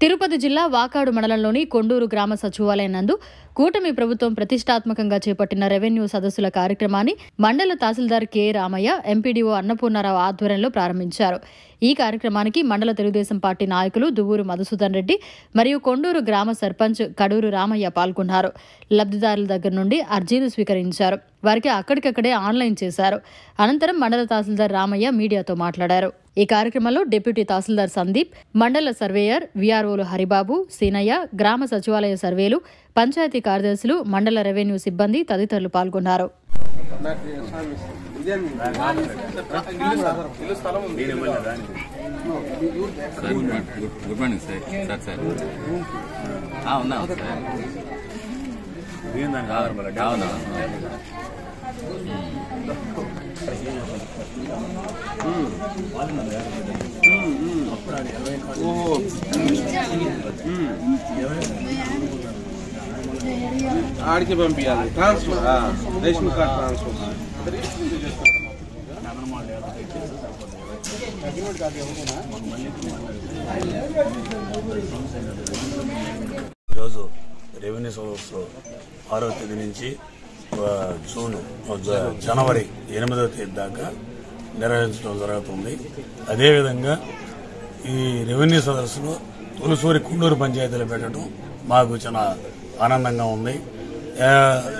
తిరుపతి జిల్లా వాకాడు మండలంలోని కొండూరు గ్రామ సచివాలయం నందు కూటమి ప్రభుత్వం ప్రతిష్టాత్మకంగా చేపట్టిన రెవెన్యూ సదస్సుల కార్యక్రమాన్ని మండల తహసీల్దార్ కె రామయ్య, ఎంపీడీఓ అన్నపూర్ణారావు ఆధ్వర్యంలో ప్రారంభించారు. ఈ కార్యక్రమానికి మండల తెలుగుదేశం పార్టీ నాయకులు దువ్వూరు మధుసూదన్ రెడ్డి మరియు కొండూరు గ్రామ సర్పంచ్ కడూరు రామయ్య పాల్గొన్నారు. లబ్ధిదారుల దగ్గర నుండి అర్జీలు స్వీకరించారు. వారికి అక్కడికక్కడే ఆన్లైన్ చేశారు. అనంతరం మండల తహసీల్దార్ రామయ్య మీడియాతో మాట్లాడారు. ఈ కార్యక్రమంలో డిప్యూటీ తహసీల్దార్ సందీప్, మండల సర్వేయర్, వీఆర్ఓలు హరిబాబు, సీనయ్య, గ్రామ సచివాలయ సర్వేలు, పంచాయతీ కార్యదర్శులు, మండల రెవెన్యూ సిబ్బంది తదితరులు పాల్గొన్నారు. ఆడికి పంపించాలి. ట్రాన్స్ఫర్ రేషన్ కార్డ్ ట్రాన్స్ఫర్ ఈరోజు రెవెన్యూ సదస్సు 6వ తేదీ నుంచి జనవరి 8వ తేదీ దాకా నిర్వహించడం జరుగుతుంది. అదేవిధంగా ఈ రెవెన్యూ సదస్సులో తొలిసూరి కొండూరు పంచాయతీలో పెట్టడం మాకు చాలా ఆనందంగా ఉంది.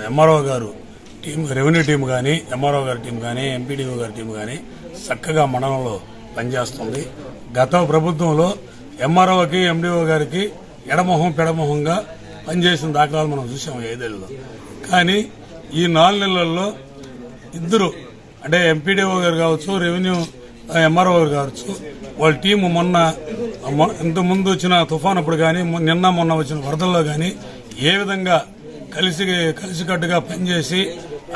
ఎంఆర్ఓ గారు టీం, రెవెన్యూ టీం కానీ, ఎంఆర్ఓ గారి టీం కానీ, ఎంపీడీఓ గారి టీం కానీ చక్కగా మండలంలో పనిచేస్తుంది. గత ప్రభుత్వంలో ఎంఆర్ఓకి, ఎండీఓ గారికి ఎడమొహం పెడమొహంగా పనిచేసిన దాఖలాలు మనం చూసాం 5 ఏళ్లలో. కానీ ఈ 4 నెలల్లో ఇద్దరు, అంటే ఎంపీడీఓ గారు కావచ్చు, రెవెన్యూ ఎంఆర్ఓ గారు కావచ్చు, వాళ్ళ టీము ఇంతకుముందు వచ్చిన తుఫాన్ అప్పుడు కానీ, నిన్న మొన్న వచ్చిన వరదల్లో కానీ ఏ విధంగా కలిసికట్టుగా పనిచేసి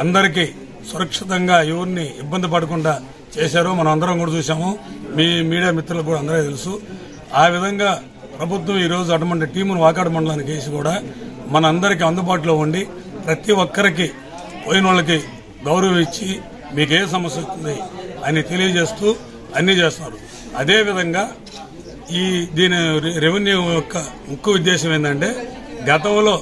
అందరికీ సురక్షితంగా ఎవరిని ఇబ్బంది పడకుండా చేశారో మనం అందరం కూడా చూసాము. మీ మీడియా మిత్రులకు కూడా అందరికీ తెలుసు. ఆ విధంగా ప్రభుత్వం ఈరోజు అటువంటి టీమును వాకాడు మండలానికి వేసి కూడా మన అందరికీ అందుబాటులో ఉండి ప్రతి ఒక్కరికి పోయిన వాళ్ళకి గౌరవం ఇచ్చి మీకు ఏ సమస్య వస్తుంది అని తెలియజేస్తూ అన్ని చేస్తున్నారు. అదేవిధంగా దీని రెవెన్యూ యొక్క ముఖ్య ఉద్దేశం ఏంటంటే, గతంలో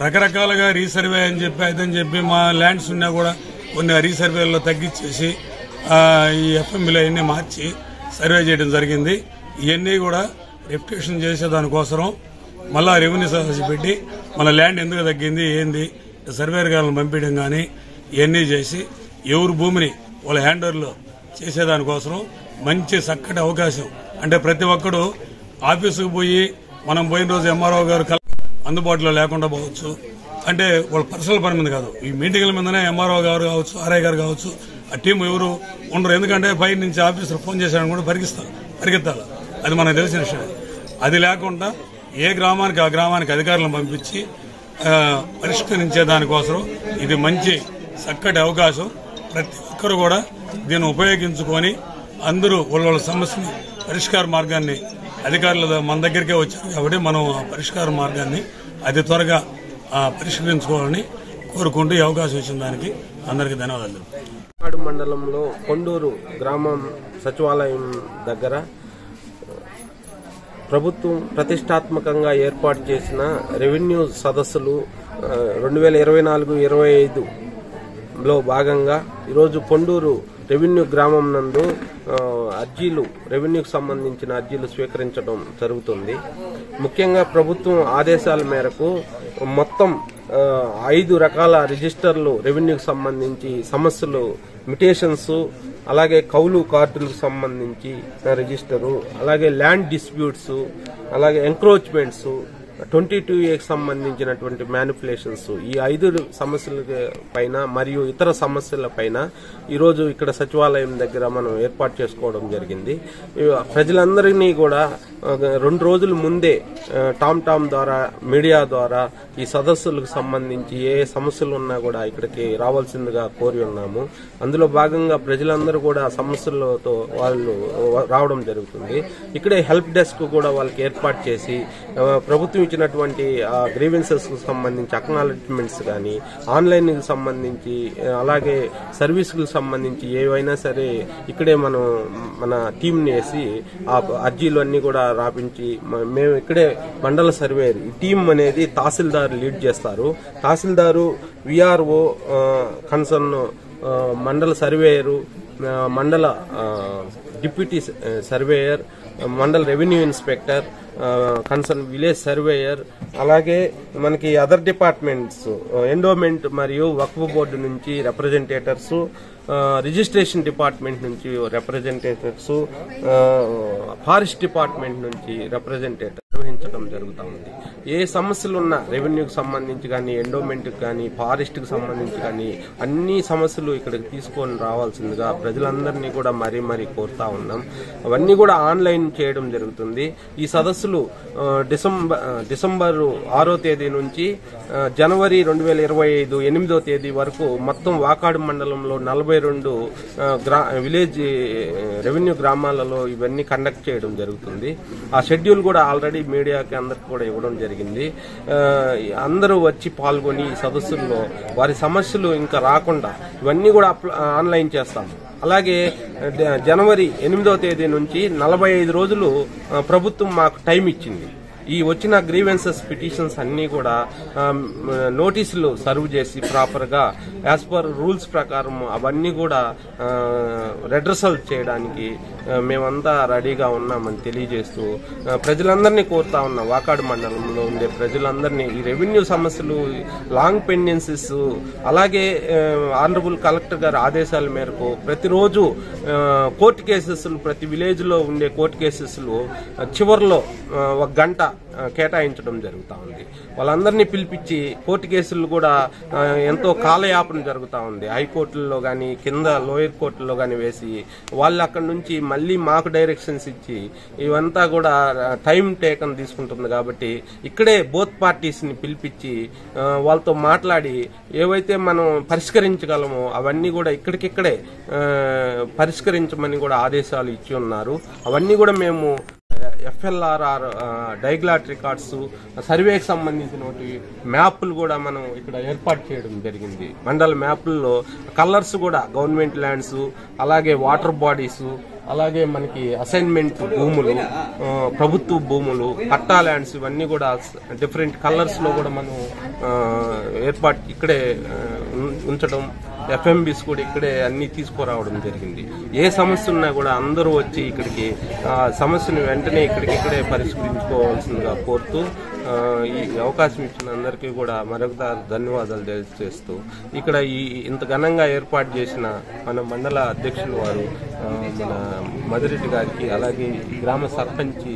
రకరకాలుగా రీసర్వే అని చెప్పి అదని చెప్పి మా ల్యాండ్స్ ఉన్నా కూడా కొన్ని రీసర్వేల్లో తగ్గించేసి ఈ ఎఫ్ఎంబీలో ఇవన్నీ మార్చి సర్వే చేయడం జరిగింది. ఇవన్నీ కూడా రెప్యుటేషన్ చేసే దానికోసం మళ్ళా రెవెన్యూ సదస్సు పెట్టి మన ల్యాండ్ ఎందుకు తగ్గింది ఏంది సర్వేర్ గారిని పంపించడం కానీ ఇవన్నీ చేసి ఎవరు భూమిని వాళ్ళ హ్యాండ్ ఓవర్లో చేసేదానికోసం మంచి చక్కటి అవకాశం. అంటే ప్రతి ఒక్కడు ఆఫీసుకు పోయి మనం పోయిన రోజు ఎంఆర్ఓ గారు అందుబాటులో లేకుండా పోవచ్చు. అంటే వాళ్ళ పర్సనల్ పని మీద కాదు, ఈ మీటింగ్ల మీదనే ఎంఆర్ఓ గారు కావచ్చు, ఆర్ఐ గారు కావచ్చు, ఆ టీం ఎవరు ఉండరు. ఎందుకంటే బయట నుంచి ఆఫీసర్ ఫోన్ చేశాడని కూడా పరిగెత్తాలి. అది మనకు తెలిసిన విషయం. అది లేకుండా ఏ గ్రామానికి ఆ గ్రామానికి అధికారులను పంపించి పరిష్కరించే దానికోసం ఇది మంచి చక్కటి అవకాశం. ప్రతి ఒక్కరు కూడా దీన్ని ఉపయోగించుకొని అందరూ వాళ్ళ సమస్యని పరిష్కార మార్గాన్ని అధికారులు మన దగ్గరికే వచ్చారు కాబట్టి మనం ఆ పరిష్కార మార్గాన్ని అతి త్వరగా పరిష్కరించుకోవాలని కోరుకుంటూ ఈ అవకాశం ఇచ్చిన దానికి అందరికీ ధన్యవాదాలు. వాకాడు మండలంలో కొండూరు గ్రామం సచివాలయం దగ్గర ప్రభుత్వం ప్రతిష్టాత్మకంగా ఏర్పాటు చేసిన రెవెన్యూ సదస్సులు 2024-25లో భాగంగా ఈరోజు కొండూరు రెవెన్యూ గ్రామం నందు రెవెన్యూకి సంబంధించిన అర్జీలు స్వీకరించడం జరుగుతుంది. ముఖ్యంగా ప్రభుత్వం ఆదేశాల మేరకు మొత్తం 5 రకాల రిజిస్టర్లు రెవెన్యూకి సంబంధించి సమస్యలు, మిటేషన్స్, అలాగే కౌలు కార్డులకు సంబంధించి రిజిస్టరు, అలాగే ల్యాండ్ డిస్ప్యూట్స్, అలాగే ఎంక్రోచ్మెంట్స్, 22A సంబంధించినటువంటి మ్యానిపులేషన్స్, ఈ 5 సమస్యల పైన మరియు ఇతర సమస్యల పైన ఈరోజు ఇక్కడ సచివాలయం దగ్గర మనం ఏర్పాటు చేసుకోవడం జరిగింది. ప్రజలందరినీ కూడా 2 రోజుల ముందే టామ్ ద్వారా, మీడియా ద్వారా ఈ సదస్సులకు సంబంధించి ఏ సమస్యలు ఉన్నా కూడా ఇక్కడికి రావాల్సిందిగా కోరి ఉన్నాము. అందులో భాగంగా ప్రజలందరూ కూడా సమస్యలతో వాళ్ళు రావడం జరుగుతుంది. ఇక్కడే హెల్ప్ డెస్క్ కూడా వాళ్ళకి ఏర్పాటు చేసి ప్రభుత్వం సంబంధించినటువంటి గ్రీవెన్సెస్ కు సంబంధించి అక్నాలెడ్జ్మెంట్స్ కానీ, ఆన్లైన్ కి సంబంధించి, అలాగే సర్వీసులకు సంబంధించి ఏవైనా సరే ఇక్కడే మన టీంని వేసి ఆ అర్జీలు అన్ని కూడా రాపించి మేము ఇక్కడే మండల సర్వేయర్ ఈ టీం అనేది తహసీల్దార్ లీడ్ చేస్తారు. తహసీల్దారు, విఆర్ఓ, కన్సర్న్ మండల సర్వేయరు, మండల డిప్యూటీ సర్వేయర్, మండల revenue inspector, concern village surveyor, అలాగే మనకి అదర్ డిపార్ట్మెంట్స్ ఎండోమెంట్ మరియు వక్ఫ్ బోర్డు నుంచి రిప్రజెంటేటర్స్, రిజిస్ట్రేషన్ డిపార్ట్మెంట్ నుంచి రిప్రజెంటేటర్స్, ఫారెస్ట్ డిపార్ట్మెంట్ నుంచి రిప్రజెంటేటర్ నిర్వహించడం జరుగుతూ ఉంది. ఏ సమస్యలున్నా రెవెన్యూకి సంబంధించి కానీ, ఎండోమెంట్కి కానీ, ఫారెస్ట్కి సంబంధించి కానీ అన్ని సమస్యలు ఇక్కడికి తీసుకొని రావాల్సిందిగా ప్రజలందరినీ కూడా మరీ కోరుతా ఉన్నాం. అవన్నీ కూడా ఆన్లైన్ చేయడం జరుగుతుంది. ఈ సదస్సులు డిసెంబర్ 6వ తేదీ నుంచి జనవరి 2025 8వ తేదీ వరకు మొత్తం వాకాడు మండలంలో 42 విలేజ్ రెవెన్యూ గ్రామాలలో ఇవన్నీ కండక్ట్ చేయడం జరుగుతుంది. ఆ షెడ్యూల్ కూడా ఆల్రెడీ మీడియాకి అందరికి కూడా ఇవ్వడం జరిగింది. అందరూ వచ్చి పాల్గొని ఈ సదస్సుల్లో వారి సమస్యలు ఇంకా రాకుండా ఇవన్నీ కూడా ఆన్లైన్ చేస్తాము. అలాగే జనవరి 8వ తేదీ నుంచి 45 రోజులు ప్రభుత్వం మాకు టైం ఇచ్చింది. ఈ వచ్చిన గ్రీవెన్సెస్ పిటిషన్స్ అన్ని కూడా నోటీసులు సర్వ్ చేసి ప్రాపర్ గా యాజ్ పర్ రూల్స్ ప్రకారం అవన్నీ కూడా రెడ్రసల్ చేయడానికి మేమంతా రెడీగా ఉన్నామని తెలియజేస్తూ ప్రజలందరినీ కోరుతా ఉన్నాం. వాకాడు మండలంలో ఉండే ప్రజలందరినీ ఈ రెవెన్యూ సమస్యలు, లాంగ్ పెండెన్సీస్, అలాగే ఆనరబుల్ కలెక్టర్ గారి ఆదేశాల మేరకు ప్రతిరోజు కోర్టు కేసెస్, ప్రతి విలేజ్ లో ఉండే కోర్టు కేసెస్ చివరిలో 1 గంట కేటాయించడం జరుగుతూ ఉంది. వాళ్ళందరినీ పిలిపించి కోర్టు కేసులు కూడా ఎంతో కాలయాపన జరుగుతూ ఉంది. హైకోర్టుల్లో కానీ, కింద లోయర్ కోర్టుల్లో కానీ వేసి వాళ్ళు అక్కడి నుంచి మళ్ళీ మాకు డైరెక్షన్స్ ఇచ్చి ఇవంతా కూడా టైం టేకన్ తీసుకుంటుంది. కాబట్టి ఇక్కడే బోత్ పార్టీస్ ని పిలిపించి వాళ్ళతో మాట్లాడి ఏవైతే మనం పరిష్కరించగలమో అవన్నీ కూడా ఇక్కడికిక్కడే పరిష్కరించమని కూడా ఆదేశాలు ఇచ్చి ఉన్నారు. అవన్నీ కూడా మేము FLRR డైగ్లాట్ రికార్డ్స్, సర్వేకి సంబంధించిన మ్యాప్లు కూడా మనం ఇక్కడ ఏర్పాటు చేయడం జరిగింది. మండల మ్యాప్ల్లో కలర్స్ కూడా గవర్నమెంట్ ల్యాండ్స్, అలాగే వాటర్ బాడీస్, అలాగే మనకి అసైన్మెంట్ భూములు, ప్రభుత్వ భూములు, పట్టా ల్యాండ్స్ ఇవన్నీ కూడా డిఫరెంట్ కలర్స్ లో కూడా మనం ఏర్పాటు ఇక్కడే ఉంచడం, FMBs కూడా ఇక్కడే అన్ని తీసుకురావడం జరిగింది. ఏ సమస్య ఉన్నా కూడా అందరూ వచ్చి ఇక్కడికి సమస్యను వెంటనే ఇక్కడికిక్కడే పరిష్కరించుకోవాల్సిందిగా కోరుతూ ఈ అవకాశం ఇచ్చిన అందరికీ కూడా మరొకసారి ధన్యవాదాలు తెలియజేస్తూ ఇక్కడ ఇంత ఘనంగా ఏర్పాటు చేసిన మన మండల అధ్యక్షులు వారు మన మధురెడ్డి గారికి, అలాగే ఈ గ్రామ సర్పంచి,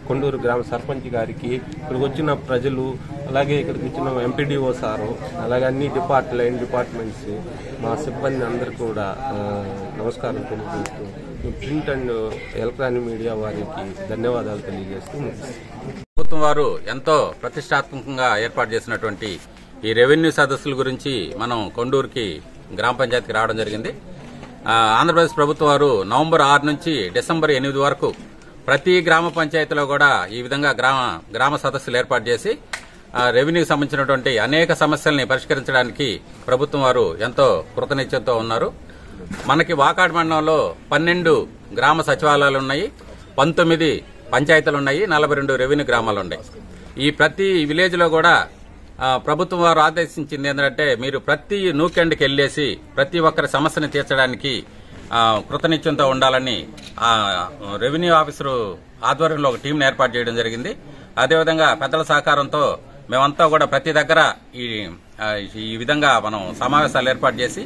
కొండూరు గ్రామ సర్పంచ్ గారికి, ఇక్కడికి వచ్చిన ప్రజలు, అలాగే ఇక్కడికి వచ్చిన ఎంపీడీఓ సారు, అలాగే అన్ని లైన్ డిపార్ట్మెంట్స్, మా సిబ్బంది అందరికీ కూడా నమస్కారం తెలియజేస్తూ ప్రింట్ అండ్ ఎలక్ట్రానిక్ మీడియా వారికి ధన్యవాదాలు తెలియజేస్తూ ప్రభుత్వం వారు ఎంతో ప్రతిష్టాత్మకంగా ఏర్పాటు చేసినటువంటి ఈ రెవెన్యూ సదస్సుల గురించి మనం కొండూరుకి గ్రామ పంచాయతీకి రావడం జరిగింది. ఆంధ్రప్రదేశ్ ప్రభుత్వం వారు నవంబర్ 6 నుంచి డిసెంబర్ 8 వరకు ప్రతి గ్రామ పంచాయతీలో కూడా ఈ విధంగా గ్రామ సదస్సులు ఏర్పాటు చేసి రెవెన్యూకి సంబంధించినటువంటి అనేక సమస్యల్ని పరిష్కరించడానికి ప్రభుత్వం వారు ఎంతో కృతనిశ్చయంతో ఉన్నారు. మనకి వాకాడు మండలంలో 12 గ్రామ సచివాలయాలు ఉన్నాయి, 19 పంచాయతీలు ఉన్నాయి, 42 రెవెన్యూ గ్రామాలు ఉన్నాయి. ఈ ప్రతి విలేజ్ లో కూడా ప్రభుత్వం వారు ఆదేశించింది ఏంటంటే మీరు ప్రతి నూకెండ్కి వెళ్లేసి ప్రతి ఒక్కరి సమస్యను తీర్చడానికి కృతనిశ్చయంతో ఉండాలని రెవెన్యూ ఆఫీసరు ఆధ్వర్యంలో ఒక టీంను ఏర్పాటు చేయడం జరిగింది. అదేవిధంగా పెద్దల సహకారంతో మేమంతా కూడా ప్రతి దగ్గర ఈ విధంగా మనం సమావేశాలు ఏర్పాటు చేసి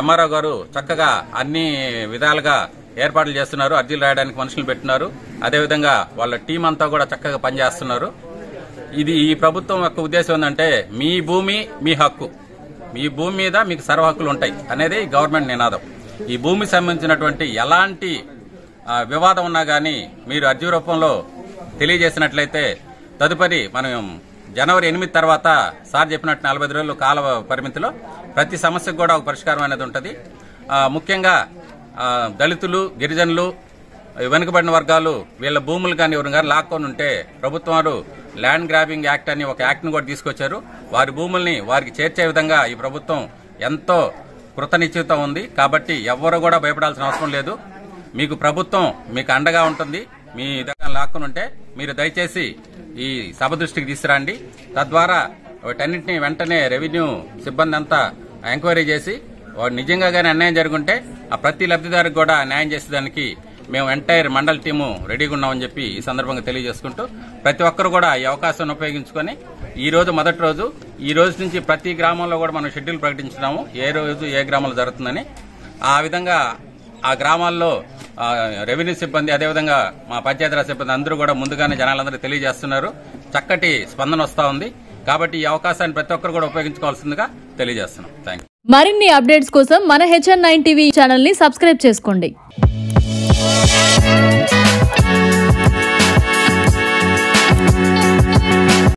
ఎంఆర్ఓ గారు చక్కగా అన్ని విధాలుగా ఏర్పాట్లు చేస్తున్నారు. అర్జీలు రాయడానికి మనుషులు పెట్టినారు. అదేవిధంగా వాళ్ళ టీం అంతా కూడా చక్కగా పనిచేస్తున్నారు. ఈ ప్రభుత్వం యొక్క ఉద్దేశం ఏంటంటే మీ భూమి మీ హక్కు, మీ భూమి మీద మీకు సర్వ హక్కులు ఉంటాయి అనేది గవర్నమెంట్ నినాదం. ఈ భూమికి సంబంధించినటువంటి ఎలాంటి వివాదం ఉన్నా గానీ మీరు అర్జీ రూపంలో తెలియజేసినట్లయితే తదుపరి మనం జనవరి 8 తర్వాత సార్ చెప్పినట్టు 45 రోజుల కాల పరిమితిలో ప్రతి సమస్యకు కూడా ఒక పరిష్కారం అనేది ఉంటుంది. ముఖ్యంగా దళితులు, గిరిజనులు, వెనుకబడిన వర్గాలు వీళ్ళ భూములు కానీ ఎవరు కానీ లాక్కొని ఉంటే ప్రభుత్వం వారు ల్యాండ్ గ్రాబింగ్ యాక్ట్ అని ఒక యాక్ట్ను కూడా తీసుకొచ్చారు. వారి భూముల్ని వారికి చేర్చే విధంగా ఈ ప్రభుత్వం ఎంతో కృతనిశ్చయిత ఉంది. కాబట్టి ఎవ్వరూ కూడా భయపడాల్సిన అవసరం లేదు. మీకు ప్రభుత్వం మీకు అండగా ఉంటుంది. మీ దగ్గర లాక్కుని ఉంటే మీరు దయచేసి ఈ సభ దృష్టికి తీసుకురండి. తద్వారా వాటన్నింటినీ వెంటనే రెవెన్యూ సిబ్బంది అంతా ఎంక్వైరీ చేసి వాడు నిజంగా కానీ అన్యాయం జరుగుంటే ఆ ప్రతి లబ్ధిదారికి కూడా న్యాయం చేసేదానికి మేము ఎంటైర్ మండల్ టీము రెడీగా ఉన్నామని చెప్పి ఈ సందర్భంగా తెలియజేసుకుంటూ ప్రతి ఒక్కరు కూడా ఈ అవకాశాన్ని ఉపయోగించుకొని ఈ రోజు మొదటి రోజు, ఈ రోజు నుంచి ప్రతి గ్రామంలో కూడా మనం షెడ్యూల్ ప్రకటించున్నాము. ఏ రోజు ఏ గ్రామంలో జరుగుతుందని. ఆ విధంగా ఆ గ్రామాల్లో రెవెన్యూ సిబ్బంది, అదేవిధంగా మా పంచాయతీరాజ్ సిబ్బంది అందరూ కూడా ముందుగానే జనాలందరూ తెలియజేస్తున్నారు. చక్కటి స్పందన వస్తా ఉంది. కాబట్టి ఈ అవకాశాన్ని ప్రతి ఒక్కరు కూడా ఉపయోగించుకోవాల్సిందిగా తెలియజేస్తున్నాం. Thank you. మరిన్ని అప్డేట్స్ కోసం మన HN9 టీవీ ఛానల్ ని సబ్స్క్రైబ్ చేసుకోండి.